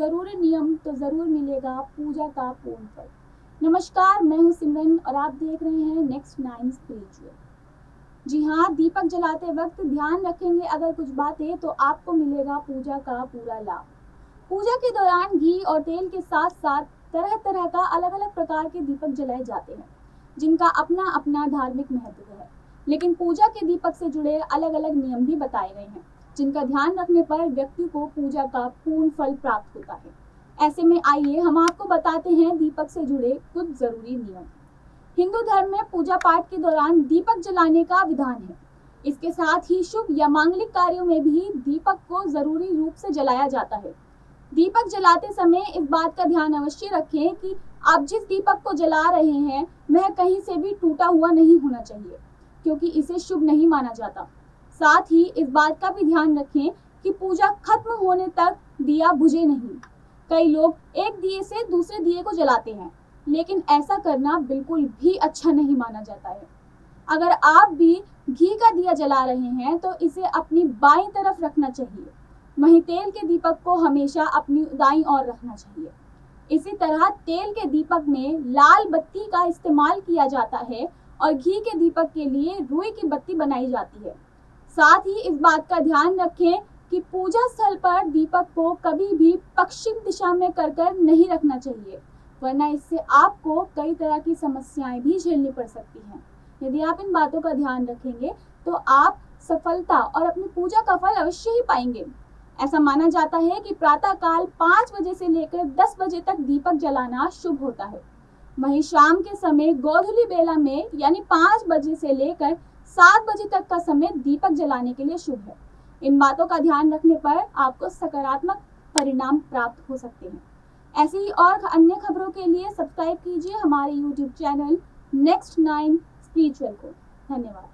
जरूरी नियम तो जरूर मिलेगा पूजा का पूर्ण फल। नमस्कार, मैं हूँ सिमरन और आप देख रहे हैं नेक्स्ट 9 स्पिरिचुअल। जी हाँ, दीपक जलाते वक्त ध्यान रखेंगे अगर कुछ बातें तो आपको मिलेगा पूजा का पूरा लाभ। पूजा के दौरान घी और तेल के साथ साथ तरह तरह का अलग अलग प्रकार के दीपक जलाए जाते हैं, जिनका अपना अपना धार्मिक महत्व है। लेकिन पूजा के दीपक से जुड़े अलग अलग नियम भी बताए गए हैं, जिनका ध्यान रखने पर व्यक्ति को पूजा का पूर्ण फल प्राप्त होता है। ऐसे में आइए हम आपको बताते हैं दीपक से जुड़े कुछ जरूरी नियम। हिंदू धर्म में पूजा पाठ के दौरान दीपक जलाने का विधान है। इसके साथ ही शुभ या मांगलिक कार्यों में भी दीपक को जरूरी रूप से जलाया जाता है। दीपक जलाते समय इस बात का ध्यान अवश्य रखें कि आप जिस दीपक को जला रहे हैं वह कहीं से भी टूटा हुआ नहीं होना चाहिए, क्योंकि इसे शुभ नहीं माना जाता। साथ ही इस बात का भी ध्यान रखें कि पूजा खत्म होने तक दिया बुझे नहीं। कई लोग एक दिए से दूसरे दिए को जलाते हैं, लेकिन ऐसा करना बिल्कुल भी अच्छा नहीं माना जाता है। अगर आप भी घी का दिया जला रहे हैं तो इसे अपनी बाईं तरफ रखना चाहिए, वहीं तेल के दीपक को हमेशा अपनी दाईं ओर रखना चाहिए। इसी तरह तेल के दीपक में लाल बत्ती का इस्तेमाल किया जाता है और घी के दीपक के लिए रुई की बत्ती बनाई जाती है। साथ ही इस बात का ध्यान रखें कि पूजा स्थल पर दीपक को कभी भी पश्चिम दिशा में कर नहीं रखना चाहिए, वरना इससे आपको कई तरह की समस्याएं भी झेलनी पड़ सकती हैं। यदि आप इन बातों का ध्यान रखेंगे तो आप सफलता और अपनी पूजा का फल अवश्य ही पाएंगे। ऐसा माना जाता है कि प्रातःकाल 5 बजे से लेकर 10 बजे तक दीपक जलाना शुभ होता है। वहीं शाम के समय गोधूली बेला में यानी 5 बजे से लेकर 7 बजे तक का समय दीपक जलाने के लिए शुभ है। इन बातों का ध्यान रखने पर आपको सकारात्मक परिणाम प्राप्त हो सकते हैं। ऐसी ही और अन्य खबरों के लिए सब्सक्राइब कीजिए हमारे YouTube चैनल नेक्स्ट 9 स्पिरिचुअल को। धन्यवाद।